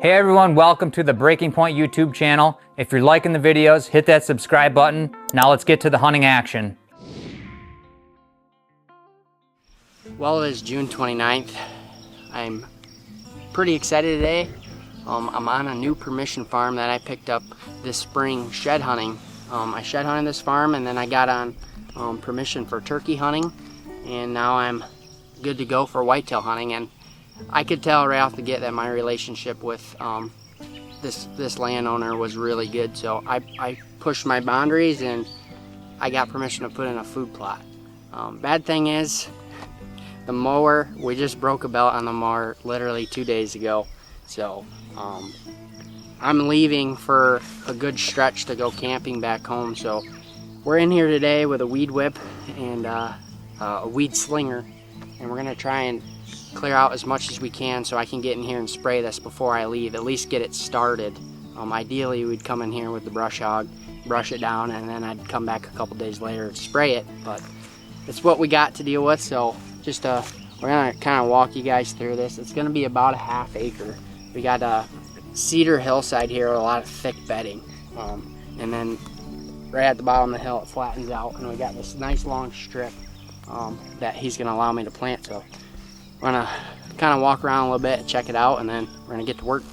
Hey everyone, welcome to the Breaking Point YouTube channel. If you're liking the videos, hit that subscribe button. Now let's get to the hunting action. Well, it is June 29th. I'm pretty excited today. I'm on a new permission farm that I picked up this spring shed hunting. I shed hunted this farm and then I got on permission for turkey hunting, and now I'm good to go for whitetail hunting. And I could tell right off the get that my relationship with this landowner was really good, so I pushed my boundaries and I got permission to put in a food plot. Bad thing is, the mower, we just broke a belt on the mower literally 2 days ago, so I'm leaving for a good stretch to go camping back home. So we're in here today with a weed whip and a weed slinger, and we're gonna try and clear out as much as we can so I can get in here and spray this before I leave, at least get it started. Ideally we'd come in here with the brush hog, brush it down, and then I'd come back a couple days later and spray it, but it's what we got to deal with. So just we're gonna kind of walk you guys through this. It's gonna be about a ½ acre. We got a cedar hillside here with a lot of thick bedding, and then right at the bottom of the hill it flattens out, and we got this nice long strip that he's gonna allow me to plant. So we're gonna kind of walk around a little bit, check it out, and then we're gonna get to work.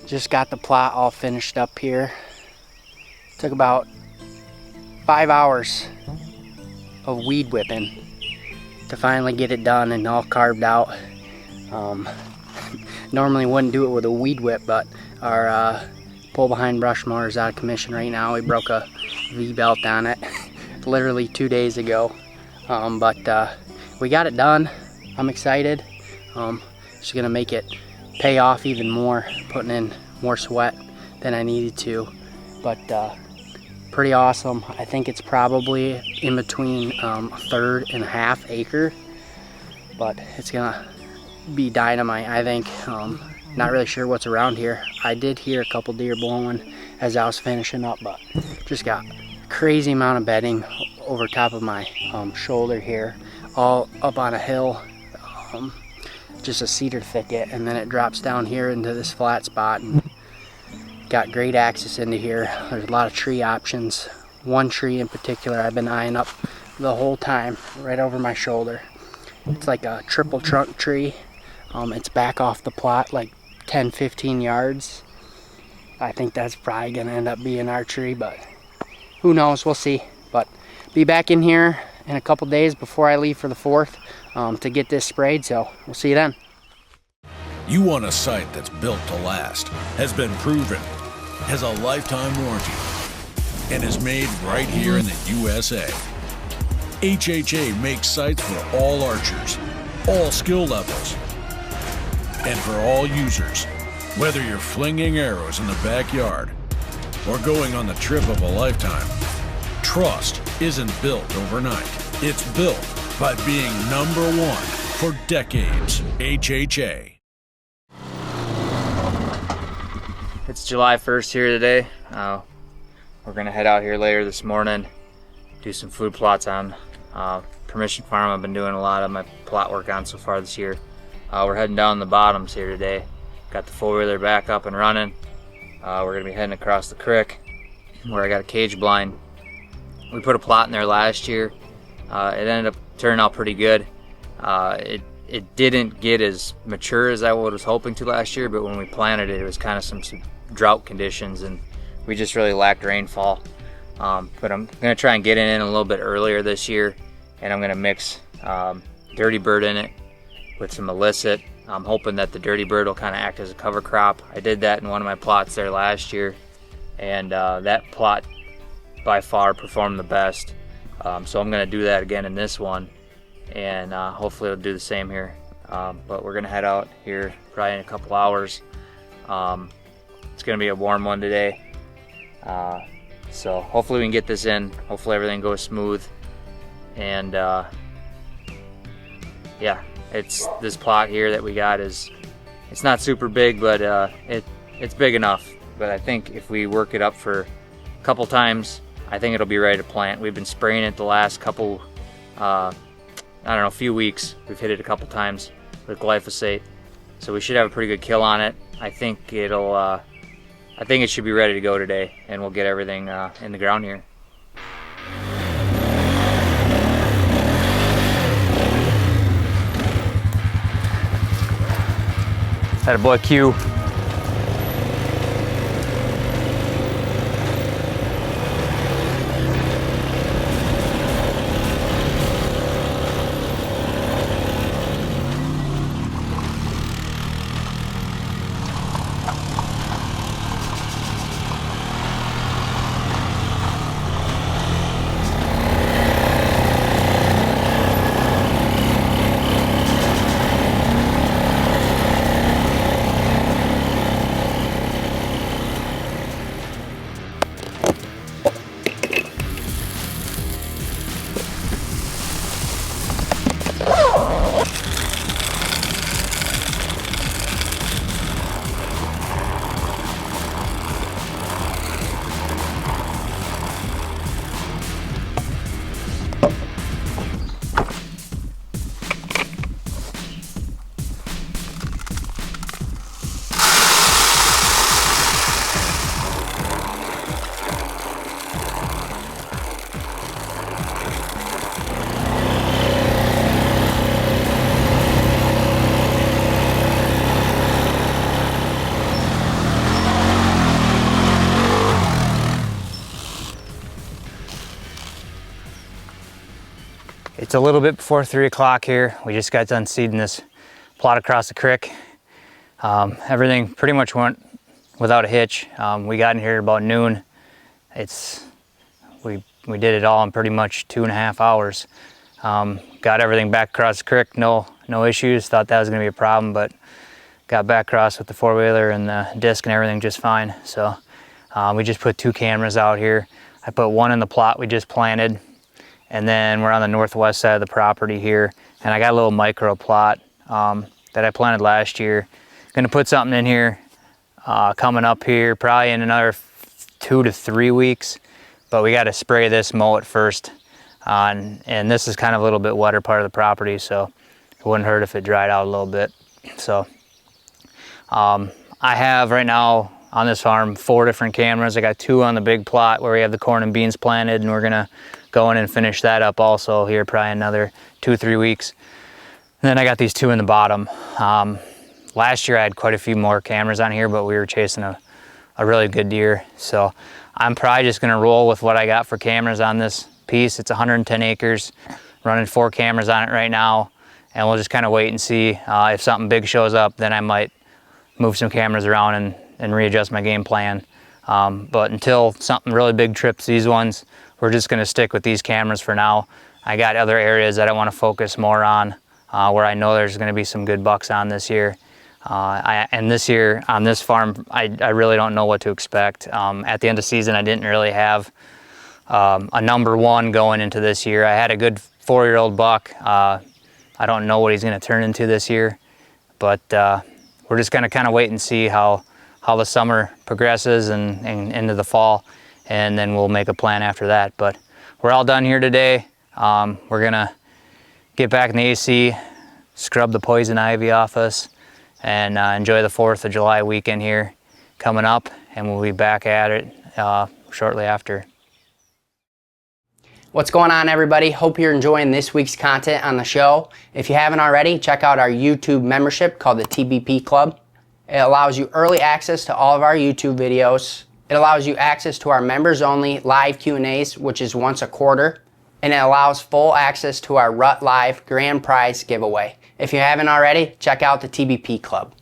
Just got the plot all finished up here. Took about 5 hours of weed whipping to finally get it done and all carved out. Normally wouldn't do it with a weed whip, but our pull behind brush mower is out of commission right now. We broke a V-belt on it literally 2 days ago, but we got it done. I'm excited. Just gonna make it pay off even more, putting in more sweat than I needed to, but pretty awesome. I think it's probably in between a 1/3 and a ½ acre, but it's gonna be dynamite, I think. Not really sure what's around here. I did hear a couple deer blowing as I was finishing up, but just got a crazy amount of bedding over top of my shoulder here, all up on a hill. Just a cedar thicket, and then it drops down here into this flat spot, and got great access into here. There's a lot of tree options. One tree in particular I've been eyeing up the whole time, right over my shoulder. It's like a triple trunk tree. It's back off the plot like 10-15 yards. I think that's probably gonna end up being our tree, but who knows, we'll see. But be back in here in a couple days before I leave for the 4th to get this sprayed, so we'll see you then. You want a site that's built to last, has been proven, has a lifetime warranty, and is made right here in the USA. HHA makes sites for all archers, all skill levels, and for all users. Whether you're flinging arrows in the backyard or going on the trip of a lifetime, trust isn't built overnight. It's built by being #1 for decades. HHA. It's July 1st here today. We're gonna head out here later this morning, do some food plots on permission farm. I've been doing a lot of my plot work on so far this year. We're heading down the bottoms here today. Got the 4-wheeler back up and running. We're gonna be heading across the creek where I got a cage blind. We put a plot in there last year. It ended up turning out pretty good. It didn't get as mature as I was hoping to last year, but when we planted it, it was kind of some drought conditions, and we just really lacked rainfall. But I'm gonna try and get it in a little bit earlier this year, and I'm gonna mix Dirty Bird in it with some illicit. I'm hoping that the Dirty Bird will kind of act as a cover crop. I did that in one of my plots there last year, and that plot by far performed the best. So I'm gonna do that again in this one, and hopefully it'll do the same here. But we're gonna head out here probably in a couple hours. It's gonna be a warm one today. So hopefully we can get this in. Hopefully everything goes smooth. And yeah, it's this plot here that we got it's not super big, but it's big enough. But I think if we work it up for a couple times, I think it'll be ready to plant. We've been spraying it the last couple, I don't know, few weeks. We've hit it a couple times with glyphosate. So we should have a pretty good kill on it. I think it should be ready to go today, and we'll get everything in the ground here. Had a boy Q. It's a little bit before 3 o'clock here. We just got done seeding this plot across the creek. Everything pretty much went without a hitch. We got in here about noon. We did it all in pretty much 2.5 hours. Got everything back across the creek, no issues. Thought that was gonna be a problem, but got back across with the four-wheeler and the disc and everything just fine. So we just put 2 cameras out here. I put one in the plot we just planted, and then we're on the northwest side of the property here. And I got a little micro plot that I planted last year. Gonna put something in here coming up here, probably in another 2 to 3 weeks. But we got to spray this, mow it first. And this is kind of a little bit wetter part of the property, so it wouldn't hurt if it dried out a little bit. So I have right now on this farm 4 different cameras. I got 2 on the big plot where we have the corn and beans planted, and we're gonna go in and finish that up also here probably another 2-3 weeks. And then I got these 2 in the bottom. Last year I had quite a few more cameras on here, but we were chasing a really good deer. So I'm probably just gonna roll with what I got for cameras on this piece. It's 110 acres, running 4 cameras on it right now. And we'll just kind of wait and see if something big shows up, then I might move some cameras around and readjust my game plan. But until something really big trips these ones, we're just gonna stick with these cameras for now. I got other areas that I wanna focus more on where I know there's gonna be some good bucks on this year. And this year on this farm, I really don't know what to expect. At the end of season, I didn't really have a number 1 going into this year. I had a good 4-year-old buck. I don't know what he's gonna turn into this year, but we're just gonna kind of wait and see how the summer progresses and into the fall, and then we'll make a plan after that. But we're all done here today. We're gonna get back in the AC, scrub the poison ivy off us, and enjoy the 4th of July weekend here coming up, and we'll be back at it shortly after. What's going on, everybody? Hope you're enjoying this week's content on the show. If you haven't already, check out our YouTube membership called the TBP Club. It allows you early access to all of our YouTube videos. It allows you access to our members only live Q&As, which is once a quarter. And it allows full access to our Rut Live grand prize giveaway. If you haven't already, check out the TBP Club.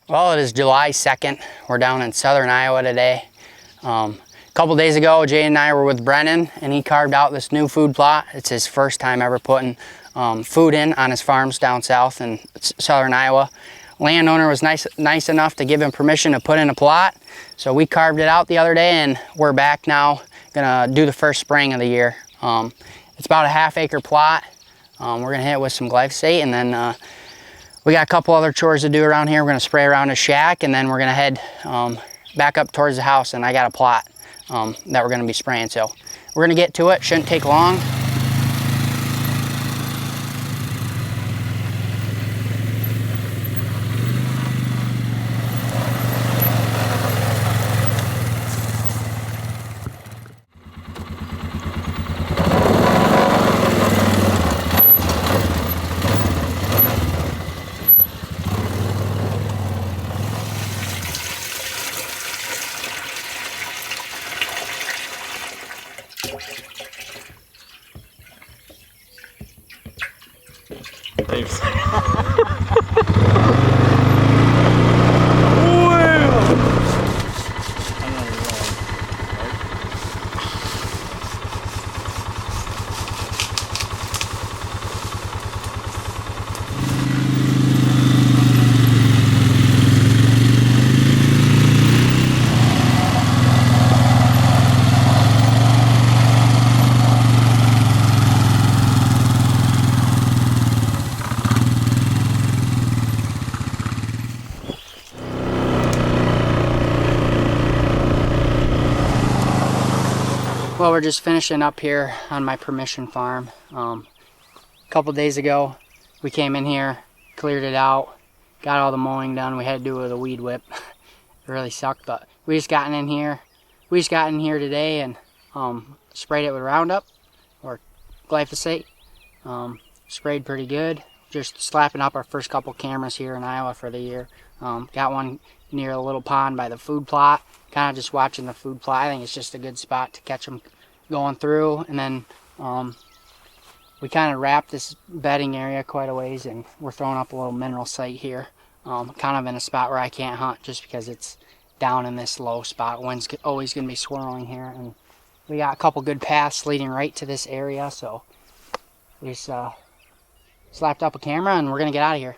Well, it is July 2nd. We're down in southern Iowa today. A couple days ago, Jay and I were with Brennan, and he carved out this new food plot. It's his first time ever putting food in on his farms down south in southern Iowa. landowner was nice enough to give him permission to put in a plot. So we carved it out the other day, and we're back now, gonna do the first spraying of the year. It's about a ½ acre plot. We're gonna hit it with some glyphosate, and then we got a couple other chores to do around here. We're gonna spray around the shack, and then we're gonna head back up towards the house, and I got a plot that we're gonna be spraying. So we're gonna get to it, shouldn't take long. Thanks. Well, we're just finishing up here on my permission farm. A couple days ago, we came in here, cleared it out, got all the mowing done. We had to do it with a weed whip. It really sucked, but we just got in here. We just got in here today and sprayed it with Roundup or glyphosate. Sprayed pretty good. Just slapping up our first couple cameras here in Iowa for the year. Got one near a little pond by the food plot. Kind of just watching the food plot. I think it's just a good spot to catch them going through. And then we kind of wrapped this bedding area quite a ways, and we're throwing up a little mineral site here. Kind of in a spot where I can't hunt just because it's down in this low spot. Wind's always going to be swirling here. And we got a couple good paths leading right to this area, so we just slapped up a camera and we're going to get out of here.